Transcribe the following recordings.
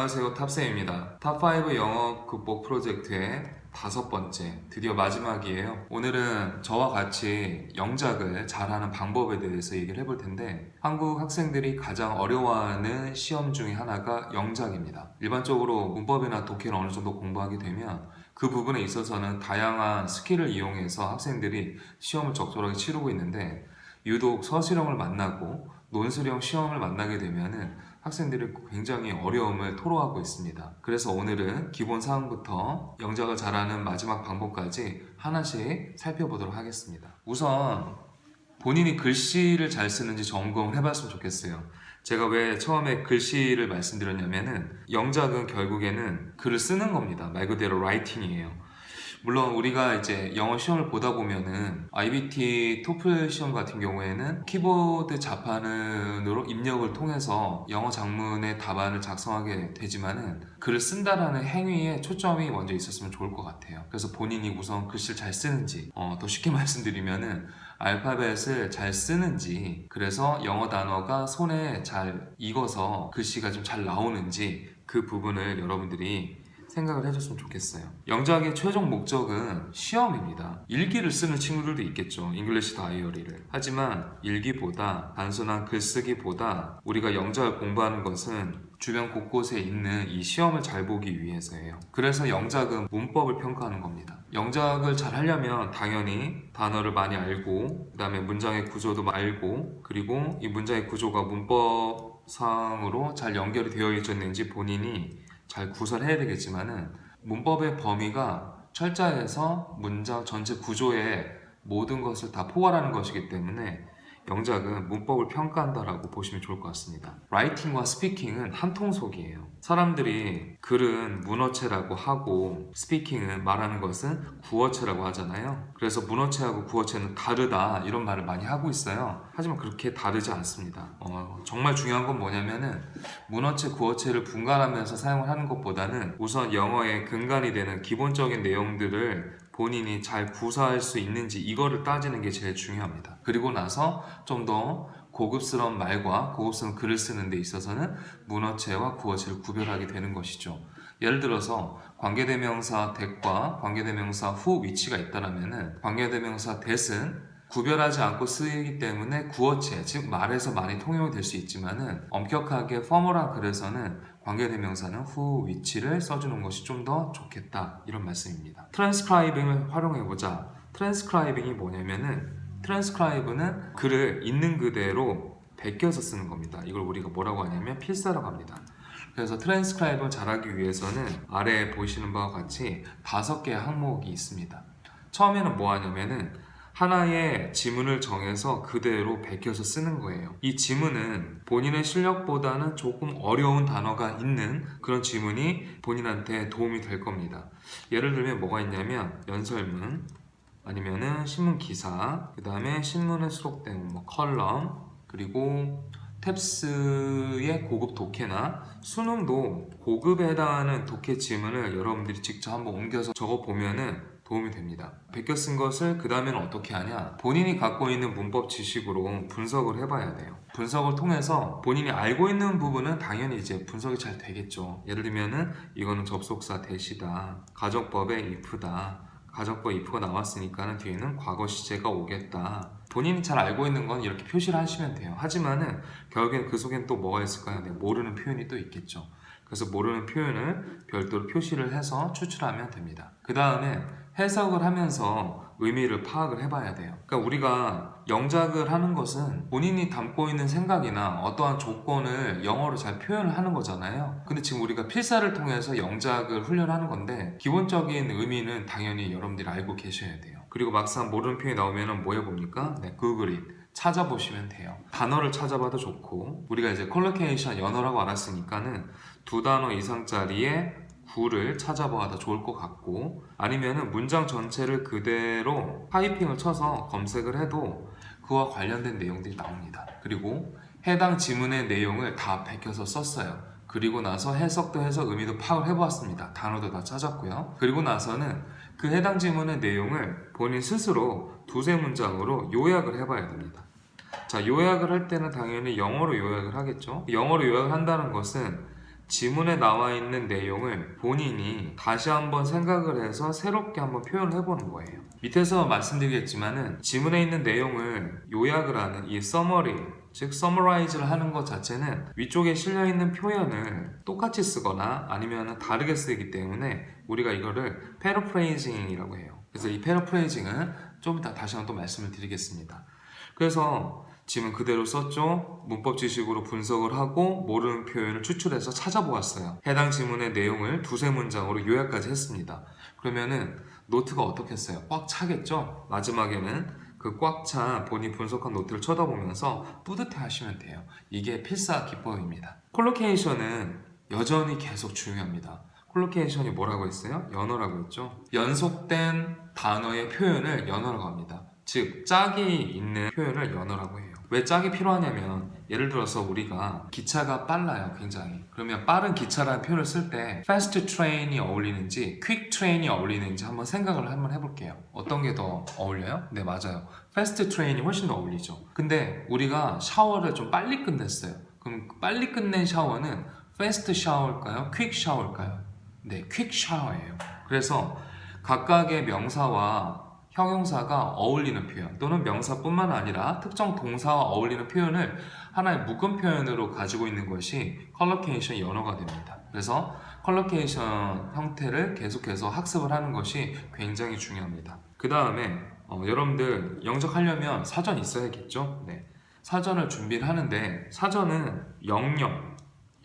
안녕하세요, 탑쌤입니다. 탑5 영어 극복 프로젝트의 5번째, 드디어 마지막이에요. 오늘은 저와 같이 영작을 잘하는 방법에 대해서 얘기를 해볼 텐데, 한국 학생들이 가장 어려워하는 시험 중에 하나가 영작입니다. 일반적으로 문법이나 독해를 어느 정도 공부하게 되면 그 부분에 있어서는 다양한 스킬을 이용해서 학생들이 시험을 적절하게 치르고 있는데, 유독 서술형을 만나고 논술형 시험을 만나게 되면은 학생들이 굉장히 어려움을 토로하고 있습니다. 그래서 오늘은 기본 사항부터 영작을 잘하는 마지막 방법까지 하나씩 살펴보도록 하겠습니다. 우선 본인이 글씨를 잘 쓰는지 점검을 해봤으면 좋겠어요. 제가 왜 처음에 글씨를 말씀드렸냐면은 영작은 결국에는 글을 쓰는 겁니다. 말 그대로 라이팅이에요. 물론 우리가 이제 영어 시험을 보다 보면은 IBT 토플 시험 같은 경우에는 키보드 자판으로 입력을 통해서 영어 작문의 답안을 작성하게 되지만은 글을 쓴다라는 행위에 초점이 먼저 있었으면 좋을 것 같아요. 그래서 본인이 우선 글씨를 잘 쓰는지, 더 쉽게 말씀드리면은 알파벳을 잘 쓰는지, 그래서 영어 단어가 손에 잘 익어서 글씨가 좀 잘 나오는지 그 부분을 여러분들이 생각을 해줬으면 좋겠어요. 영작의 최종 목적은 시험입니다. 일기를 쓰는 친구들도 있겠죠. 잉글리시 다이어리를. 하지만 일기보다 단순한 글쓰기보다 우리가 영작을 공부하는 것은 주변 곳곳에 있는 이 시험을 잘 보기 위해서예요. 그래서 영작은 문법을 평가하는 겁니다. 영작을 잘 하려면 당연히 단어를 많이 알고, 그 다음에 문장의 구조도 알고, 그리고 이 문장의 구조가 문법상으로 잘 연결이 되어 있었는지 본인이 잘 구사해야 되겠지만은, 문법의 범위가 철자에서 문장 전체 구조의 모든 것을 다 포괄하는 것이기 때문에 영작은 문법을 평가한다라고 보시면 좋을 것 같습니다. 라이팅과 스피킹은 한 통속이에요. 사람들이 글은 문어체라고 하고 스피킹은 말하는 것은 구어체라고 하잖아요. 그래서 문어체하고 구어체는 다르다 이런 말을 많이 하고 있어요. 하지만 그렇게 다르지 않습니다. 정말 중요한 건 뭐냐면은 문어체, 구어체를 분간하면서 사용을 하는 것보다는 우선 영어의 근간이 되는 기본적인 내용들을 본인이 잘 구사할 수 있는지 이거를 따지는 게 제일 중요합니다. 그리고 나서 좀 더 고급스러운 말과 고급스러운 글을 쓰는 데 있어서는 문어체와 구어체를 구별하게 되는 것이죠. 예를 들어서 관계대명사 that과 관계대명사 who 위치가 있다면 관계대명사 that은 구별하지 않고 쓰이기 때문에 구어체, 즉 말에서 많이 통용이 될 수 있지만은 엄격하게 포멀한 글에서는 관계대명사는 who 위치를 써주는 것이 좀 더 좋겠다 이런 말씀입니다. 트랜스크라이빙을 활용해보자. 트랜스크라이빙이 뭐냐면은 트랜스크라이브는 글을 있는 그대로 베껴서 쓰는 겁니다. 이걸 우리가 뭐라고 하냐면 필사라고 합니다. 그래서 트랜스크라이브를 잘하기 위해서는 아래에 보시는 바와 같이 5개의 항목이 있습니다. 처음에는 뭐 하냐면은 하나의 지문을 정해서 그대로 베껴서 쓰는 거예요. 이 지문은 본인의 실력보다는 조금 어려운 단어가 있는 그런 지문이 본인한테 도움이 될 겁니다. 예를 들면 뭐가 있냐면 연설문, 아니면은 신문 기사, 그 다음에 신문에 수록된 컬럼, 그리고 탭스의 고급 독해나 수능도 고급에 해당하는 독해 지문을 여러분들이 직접 한번 옮겨서 적어보면은 도움이 됩니다. 베껴 쓴 것을 그 다음에는 어떻게 하냐? 본인이 갖고 있는 문법 지식으로 분석을 해봐야 돼요. 분석을 통해서 본인이 알고 있는 부분은 당연히 이제 분석이 잘 되겠죠. 예를 들면은 이거는 접속사 that이다, 가정법의 if다, 가정법 if가 나왔으니까 뒤에는 과거 시제가 오겠다. 본인이 잘 알고 있는 건 이렇게 표시를 하시면 돼요. 하지만은 결국엔 그 속엔 또 뭐가 있을까요? 모르는 표현이 또 있겠죠. 그래서 모르는 표현을 별도로 표시를 해서 추출하면 됩니다. 그 다음에 해석을 하면서 의미를 파악을 해봐야 돼요. 그러니까 우리가 영작을 하는 것은 본인이 담고 있는 생각이나 어떠한 조건을 영어로 잘 표현을 하는 거잖아요. 근데 지금 우리가 필사를 통해서 영작을 훈련하는 건데 기본적인 의미는 당연히 여러분들이 알고 계셔야 돼요. 그리고 막상 모르는 표현이 나오면 뭐 해봅니까? 구글 it. 찾아보시면 돼요. 단어를 찾아봐도 좋고, 우리가 이제 컬로케이션 연어라고 알았으니까는 2단어 이상짜리의 구를 찾아봐도 좋을 것 같고, 아니면은 문장 전체를 그대로 타이핑을 쳐서 검색을 해도 그와 관련된 내용들이 나옵니다. 그리고 해당 지문의 내용을 다 베껴서 썼어요. 그리고 나서 해석도 해서 의미도 파악을 해보았습니다. 단어도 다 찾았고요. 그리고 나서는 그 해당 지문의 내용을 본인 스스로 2-3문장으로 요약을 해봐야 됩니다. 자, 요약을 할 때는 당연히 영어로 요약을 하겠죠. 영어로 요약을 한다는 것은 지문에 나와 있는 내용을 본인이 다시 한번 생각을 해서 새롭게 한번 표현을 해보는 거예요. 밑에서 말씀드리겠지만은 지문에 있는 내용을 요약을 하는 이 서머리, 즉 서머라이즈를 하는 것 자체는 위쪽에 실려있는 표현을 똑같이 쓰거나 아니면 다르게 쓰기 때문에 우리가 이거를 패러프레이징이라고 해요. 그래서 이 패러프레이징은 좀 이따 다시 한번 또 말씀을 드리겠습니다. 그래서 지문 그대로 썼죠. 문법 지식으로 분석을 하고 모르는 표현을 추출해서 찾아보았어요. 해당 지문의 내용을 두세 문장으로 요약까지 했습니다. 그러면은 노트가 어떻겠어요? 꽉 차겠죠? 마지막에는 그 꽉 찬 본인이 분석한 노트를 쳐다보면서 뿌듯해 하시면 돼요. 이게 필사 기법입니다. 콜로케이션은 여전히 계속 중요합니다. 콜로케이션이 뭐라고 했어요? 연어라고 했죠. 연속된 단어의 표현을 연어라고 합니다. 즉 짝이 있는 표현을 연어라고 해요. 왜 짝이 필요하냐면 예를 들어서 우리가 기차가 빨라요. 굉장히. 그러면 빠른 기차라는 표현을 쓸 때 fast train이 어울리는지 quick train이 어울리는지 한번 생각을 한번 해볼게요. 어떤 게 더 어울려요? 네, 맞아요. fast train이 훨씬 더 어울리죠. 근데 우리가 샤워를 좀 빨리 끝냈어요. 그럼 빨리 끝낸 샤워는 fast 샤워일까요? quick 샤워일까요? 네, quick 샤워예요. 그래서 각각의 명사와 형용사가 어울리는 표현 또는 명사뿐만 아니라 특정 동사와 어울리는 표현을 하나의 묶음 표현으로 가지고 있는 것이 컬러케이션 연어가 됩니다. 그래서 컬러케이션 형태를 계속해서 학습을 하는 것이 굉장히 중요합니다. 그 다음에 여러분들 영작하려면 사전 있어야겠죠? 네. 사전을 준비를 하는데 사전은 영영,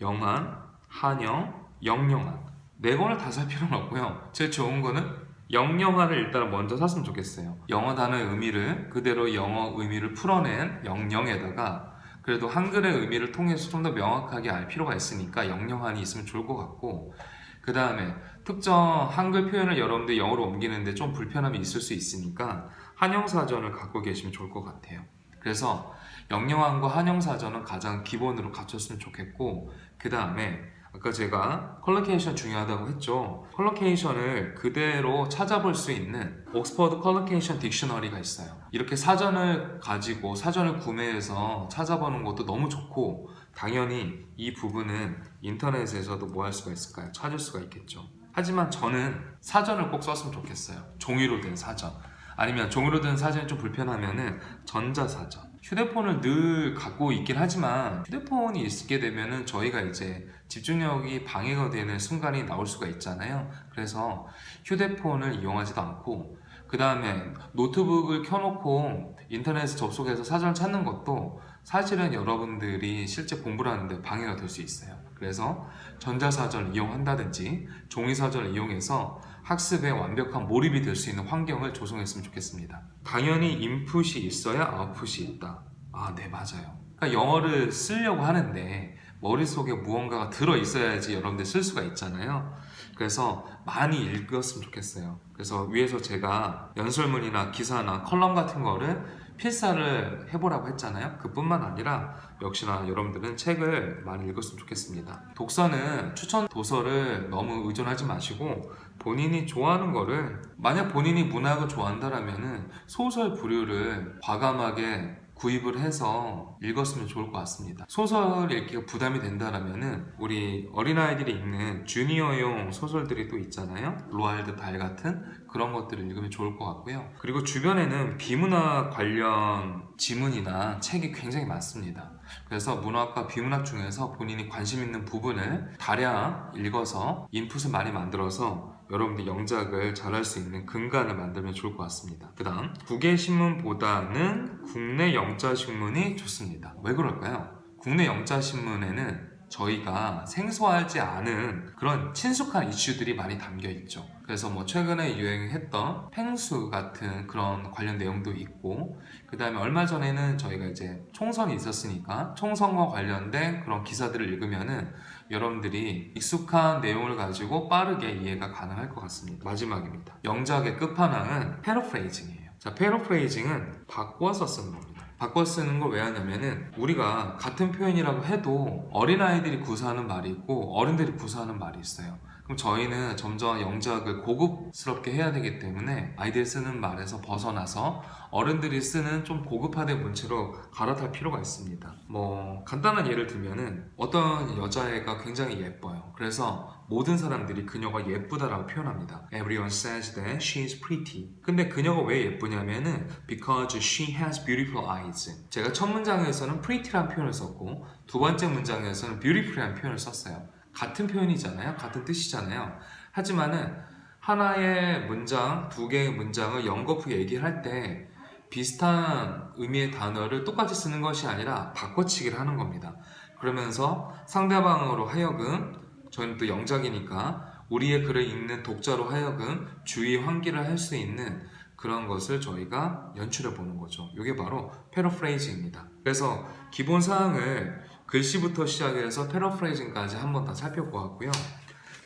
영한, 한영, 영영한 네 권을 다 살 필요는 없고요. 제일 좋은 거는 영영한을 일단 먼저 샀으면 좋겠어요. 영어 단어의 의미를 그대로 영어 의미를 풀어낸 영영에다가 그래도 한글의 의미를 통해서 좀 더 명확하게 알 필요가 있으니까 영영한이 있으면 좋을 것 같고 그 다음에 특정 한글 표현을 여러분들 영어로 옮기는데 좀 불편함이 있을 수 있으니까 한영사전을 갖고 계시면 좋을 것 같아요. 그래서 영영한과 한영사전은 가장 기본으로 갖췄으면 좋겠고 그 다음에 아까 제가 컬러케이션 중요하다고 했죠. 컬러케이션을 그대로 찾아볼 수 있는 옥스퍼드 컬러케이션 딕셔너리가 있어요. 이렇게 사전을 가지고 사전을 구매해서 찾아보는 것도 너무 좋고 당연히 이 부분은 인터넷에서도 뭐 할 수가 있을까요? 찾을 수가 있겠죠. 하지만 저는 사전을 꼭 썼으면 좋겠어요. 종이로 된 사전. 아니면 종이로 된 사전이 좀 불편하면은 전자사전. 휴대폰을 늘 갖고 있긴 하지만 휴대폰이 있게 되면은 저희가 이제 집중력이 방해가 되는 순간이 나올 수가 있잖아요. 그래서 휴대폰을 이용하지도 않고 그 다음에 노트북을 켜놓고 인터넷에 접속해서 사전을 찾는 것도 사실은 여러분들이 실제 공부를 하는데 방해가 될 수 있어요. 그래서 전자사전을 이용한다든지 종이사전을 이용해서 학습에 완벽한 몰입이 될 수 있는 환경을 조성했으면 좋겠습니다. 당연히 인풋이 있어야 아웃풋이 있다. 아, 네, 맞아요. 그러니까 영어를 쓰려고 하는데 머릿속에 무언가가 들어있어야지 여러분들 쓸 수가 있잖아요. 그래서 많이 읽었으면 좋겠어요. 그래서 위에서 제가 연설문이나 기사나 컬럼 같은 거를 필사를 해보라고 했잖아요. 그뿐만 아니라 역시나 여러분들은 책을 많이 읽었으면 좋겠습니다. 독서는 추천 도서를 너무 의존하지 마시고 본인이 좋아하는 거를 만약 본인이 문학을 좋아한다라면은 소설 부류를 과감하게 구입을 해서 읽었으면 좋을 것 같습니다. 소설 읽기가 부담이 된다라면은 우리 어린아이들이 읽는 주니어용 소설들이 또 있잖아요. 로알드 달 같은 그런 것들을 읽으면 좋을 것 같고요. 그리고 주변에는 비문학 관련 지문이나 책이 굉장히 많습니다. 그래서 문학과 비문학 중에서 본인이 관심 있는 부분을 다량 읽어서 인풋을 많이 만들어서 여러분들 영작을 잘할 수 있는 근간을 만들면 좋을 것 같습니다. 그 다음 국외 신문보다는 국내 영자 신문이 좋습니다. 왜 그럴까요? 국내 영자 신문에는 저희가 생소하지 않은 그런 친숙한 이슈들이 많이 담겨 있죠. 그래서 뭐 최근에 유행했던 펭수 같은 그런 관련 내용도 있고 그 다음에 얼마 전에는 저희가 이제 총선이 있었으니까 총선과 관련된 그런 기사들을 읽으면은 여러분들이 익숙한 내용을 가지고 빠르게 이해가 가능할 것 같습니다. 마지막입니다. 영작의 끝판왕은 패러프레이징이에요. 자, 패러프레이징은 바꿔서 쓰는 겁니다. 바꿔 쓰는 걸 왜 하냐면은 우리가 같은 표현이라고 해도 어린아이들이 구사하는 말이 있고 어른들이 구사하는 말이 있어요. 그럼 저희는 점점 영작을 고급스럽게 해야 되기 때문에 아이들이 쓰는 말에서 벗어나서 어른들이 쓰는 좀 고급화된 문체로 갈아탈 필요가 있습니다. 뭐 간단한 예를 들면은 어떤 여자애가 굉장히 예뻐요. 그래서 모든 사람들이 그녀가 예쁘다라고 표현합니다. Everyone says that she is pretty. 근데 그녀가 왜 예쁘냐면은 because she has beautiful eyes. 제가 첫 문장에서는 pretty라는 표현을 썼고 두 번째 문장에서는 beautiful이라는 표현을 썼어요. 같은 표현이잖아요. 같은 뜻이잖아요. 하지만은 하나의 문장, 두 개의 문장을 연거푸 얘기를 할 때 비슷한 의미의 단어를 똑같이 쓰는 것이 아니라 바꿔치기를 하는 겁니다. 그러면서 상대방으로 하여금 저희는 또 영작이니까 우리의 글을 읽는 독자로 하여금 주의 환기를 할 수 있는 그런 것을 저희가 연출해 보는 거죠. 이게 바로 패러프레이즈입니다. 그래서 기본 사항을 글씨부터 시작해서 패러프레이징까지 한번 다 살펴보았고요.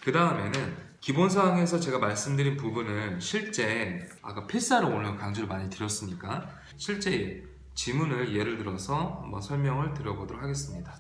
그 다음에는 기본 사항에서 제가 말씀드린 부분을 실제 아까 필사를 오늘 강조를 많이 드렸으니까 실제 지문을 예를 들어서 한번 설명을 드려보도록 하겠습니다.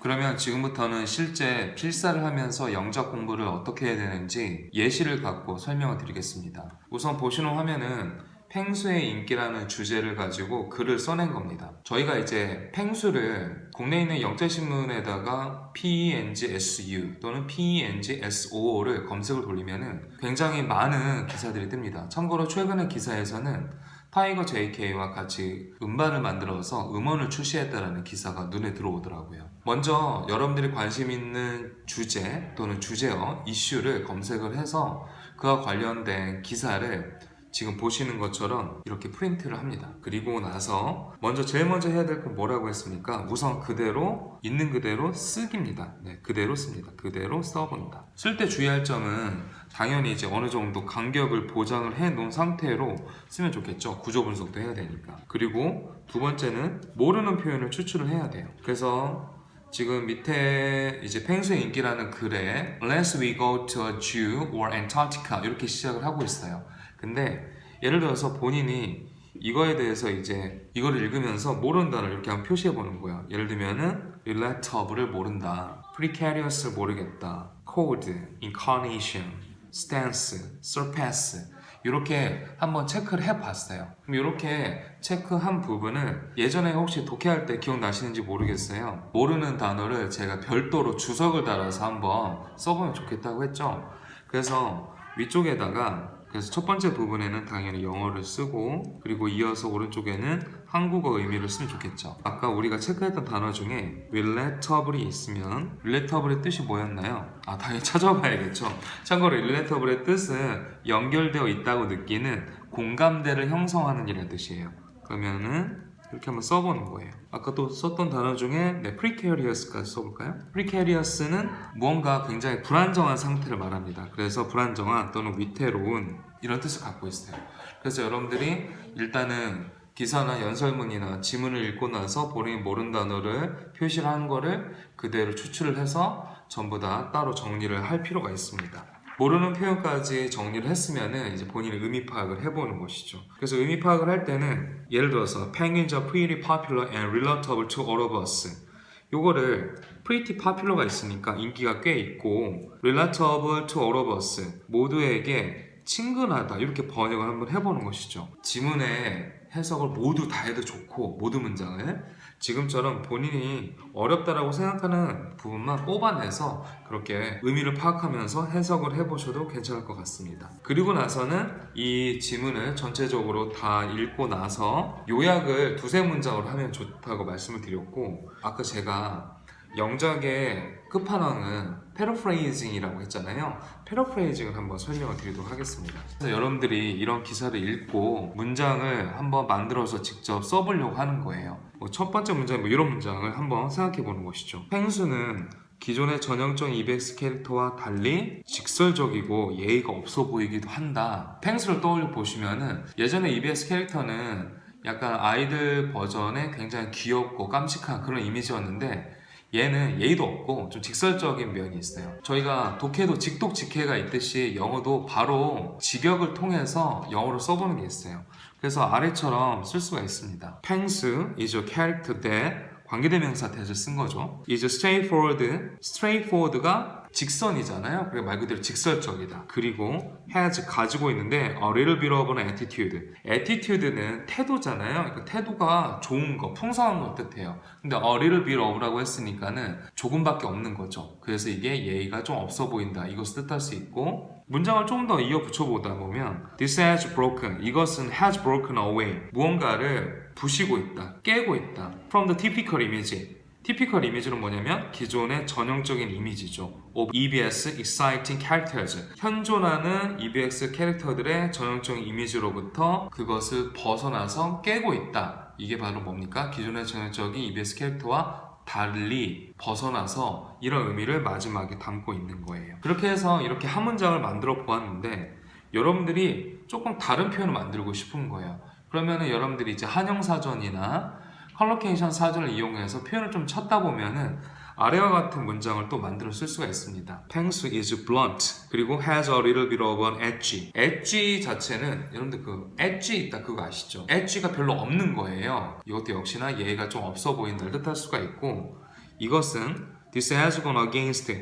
그러면 지금부터는 실제 필사를 하면서 영작 공부를 어떻게 해야 되는지 예시를 갖고 설명을 드리겠습니다. 우선 보시는 화면은 펭수의 인기라는 주제를 가지고 글을 써낸 겁니다. 저희가 이제 펭수를 국내에 있는 영자신문에다가 PENGSU 또는 PENGSO를 검색을 돌리면은 굉장히 많은 기사들이 뜹니다. 참고로 최근의 기사에서는 타이거 JK와 같이 음반을 만들어서 음원을 출시했다라는 기사가 눈에 들어오더라고요. 먼저 여러분들이 관심 있는 주제 또는 주제어, 이슈를 검색을 해서 그와 관련된 기사를 지금 보시는 것처럼 이렇게 프린트를 합니다. 그리고 나서 제일 먼저 해야 될 건 뭐라고 했습니까? 우선 그대로 있는 그대로 쓰기입니다. 네, 그대로 씁니다. 그대로 써본다. 쓸 때 주의할 점은 당연히 이제 어느 정도 간격을 보장을 해 놓은 상태로 쓰면 좋겠죠. 구조 분석도 해야 되니까. 그리고 두 번째는 모르는 표현을 추출을 해야 돼요. 그래서 지금 밑에 이제 펭수의 인기라는 글에 Unless we go to a Jew or Antarctica 이렇게 시작을 하고 있어요. 근데 예를 들어서 본인이 이거에 대해서 이제 이거를 읽으면서 모르는 단어를 이렇게 한번 표시해 보는 거야. 예를 들면은 relatable을 모른다, precarious를 모르겠다, code, incarnation, stance, surpass 이렇게 한번 체크를 해봤어요. 그럼 이렇게 체크한 부분을 예전에 혹시 독해할 때 기억나시는지 모르겠어요. 모르는 단어를 제가 별도로 주석을 달아서 한번 써보면 좋겠다고 했죠. 그래서 위쪽에다가 그래서 첫 번째 부분에는 당연히 영어를 쓰고 그리고 이어서 오른쪽에는 한국어 의미를 쓰면 좋겠죠. 아까 우리가 체크했던 단어 중에 relatable이 있으면 relatable의 뜻이 뭐였나요? 당연히 찾아봐야겠죠. 참고로 relatable의 뜻은 연결되어 있다고 느끼는 공감대를 형성하는 이라는 뜻이에요. 그러면은 이렇게 한번 써보는 거예요. 아까 또 썼던 단어 중에 precarious까지 써볼까요? precarious는 무언가 굉장히 불안정한 상태를 말합니다. 그래서 불안정한 또는 위태로운 이런 뜻을 갖고 있어요. 그래서 여러분들이 일단은 기사나 연설문이나 지문을 읽고 나서 본인이 모르는 단어를 표시를 한 거를 그대로 추출을 해서 전부 다 따로 정리를 할 필요가 있습니다. 모르는 표현까지 정리를 했으면은 이제 본인의 의미 파악을 해보는 것이죠. 그래서 의미 파악을 할 때는 예를 들어서 Penguins are pretty popular and relatable to all of us. 요거를 pretty popular가 있으니까 인기가 꽤 있고 relatable to all of us 모두에게 친근하다 이렇게 번역을 한번 해보는 것이죠. 지문의 해석을 모두 다 해도 좋고 모두 문장을 지금처럼 본인이 어렵다라고 생각하는 부분만 뽑아내서 그렇게 의미를 파악하면서 해석을 해보셔도 괜찮을 것 같습니다. 그리고 나서는 이 지문을 전체적으로 다 읽고 나서 요약을 두세 문장으로 하면 좋다고 말씀을 드렸고 아까 제가 영작의 끝판왕은 패러프레이징이라고 했잖아요. 패러프레이징을 한번 설명을 드리도록 하겠습니다. 그래서 여러분들이 이런 기사를 읽고 문장을 한번 만들어서 직접 써보려고 하는 거예요. 첫 번째 문장 이런 문장을 한번 생각해 보는 것이죠. 펭수는 기존의 전형적 EBS 캐릭터와 달리 직설적이고 예의가 없어 보이기도 한다. 펭수를 떠올려 보시면은 예전에 EBS 캐릭터는 약간 아이들 버전의 굉장히 귀엽고 깜찍한 그런 이미지였는데 얘는 예의도 없고 좀 직설적인 면이 있어요. 저희가 독해도 직독직해가 있듯이 영어도 바로 직역을 통해서 영어로 써보는 게 있어요. 그래서 아래처럼 쓸 수가 있습니다. Pensu is a character that 관계대명사 that을 쓴 거죠. is straightforward. straightforward가 직선이잖아요. 그게 말 그대로 직설적이다. 그리고 has 가지고 있는데 a little bit of an attitude. attitude는 태도잖아요. 그러니까 태도가 좋은 거, 풍성한 걸 뜻해요. 근데 a little bit of라고 했으니까는 조금밖에 없는 거죠. 그래서 이게 예의가 좀 없어 보인다. 이것을 뜻할 수 있고 문장을 좀 더 이어 붙여보다 보면 This has broken. 이것은 has broken away. 무언가를 부시고 있다. 깨고 있다. From the typical image. typical image는 뭐냐면 기존의 전형적인 이미지죠. of EBS exciting characters. 현존하는 EBS 캐릭터들의 전형적인 이미지로부터 그것을 벗어나서 깨고 있다. 이게 바로 뭡니까? 기존의 전형적인 EBS 캐릭터와 달리 벗어나서 이런 의미를 마지막에 담고 있는 거예요. 그렇게 해서 이렇게 한 문장을 만들어 보았는데 여러분들이 조금 다른 표현을 만들고 싶은 거예요. 그러면은 여러분들이 이제 한영사전이나 컬로케이션 사전을 이용해서 표현을 좀 찾다 보면은 아래와 같은 문장을 또 만들어 쓸 수가 있습니다. Pengsu is blunt. 그리고 has a little bit of an edgy. edgy 자체는 여러분들 그 edgy 있다 그거 아시죠? edgy가 별로 없는 거예요. 이것도 역시나 예의가 좀 없어 보인다를 뜻할 수가 있고 이것은 this has gone against.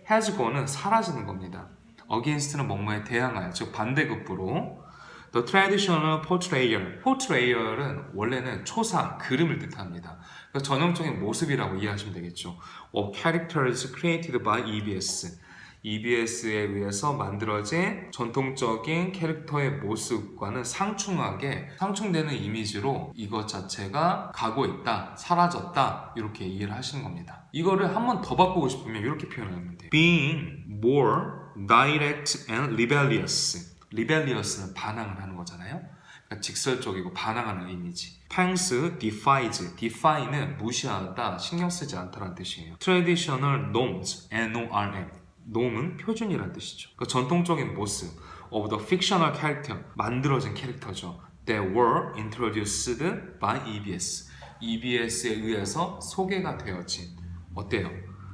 has gone은 사라지는 겁니다. against는 뭐뭐에 대항하여 즉 반대급부로 The traditional portrayal. portrayal은 원래는 초상, 그림을 뜻합니다. 그러니까 전형적인 모습이라고 이해하시면 되겠죠. Of characters created by EBS. EBS에 의해서 만들어진 전통적인 캐릭터의 모습과는 상충되는 이미지로 이것 자체가 가고 있다, 사라졌다 이렇게 이해를 하시는 겁니다. 이거를 한 번 더 바꾸고 싶으면 이렇게 표현하면 돼요. Being more direct and rebellious. rebellious는 반항을 하는 거잖아요. 그러니까 직설적이고 반항하는 이미지. Pengsu defies. defy는 무시하다, 신경 쓰지 않다라는 뜻이에요. Traditional norms, NORM. norm은 표준이라는 뜻이죠. 그러니까 전통적인 모습 of the fictional character, 만들어진 캐릭터죠. That were introduced by EBS. EBS에 의해서 소개가 되어진. 어때요?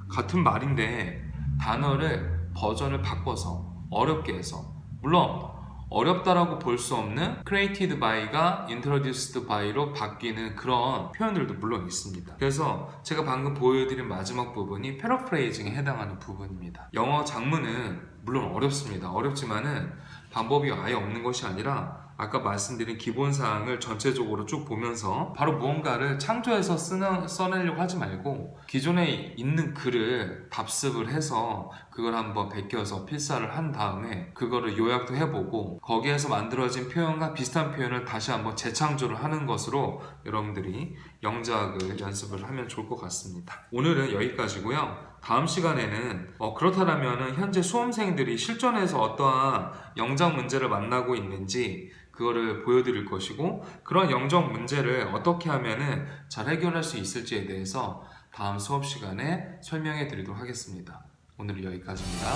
같은 말인데 단어를 버전을 바꿔서 어렵게 해서 물론 어렵다라고 볼 수 없는 created by가 introduced by로 바뀌는 그런 표현들도 물론 있습니다. 그래서 제가 방금 보여드린 마지막 부분이 paraphrasing에 해당하는 부분입니다. 영어 장문은 물론 어렵습니다. 어렵지만은 방법이 아예 없는 것이 아니라 아까 말씀드린 기본사항을 전체적으로 쭉 보면서 바로 무언가를 창조해서 써내려고 하지 말고 기존에 있는 글을 답습을 해서 그걸 한번 베껴서 필사를 한 다음에 그거를 요약도 해보고 거기에서 만들어진 표현과 비슷한 표현을 다시 한번 재창조를 하는 것으로 여러분들이 영작을 연습을 하면 좋을 것 같습니다. 오늘은 여기까지고요. 다음 시간에는 그렇다면 현재 수험생들이 실전에서 어떠한 영작 문제를 만나고 있는지 그거를 보여드릴 것이고 그런 영적 문제를 어떻게 하면은 잘 해결할 수 있을지에 대해서 다음 수업 시간에 설명해 드리도록 하겠습니다. 오늘은 여기까지입니다.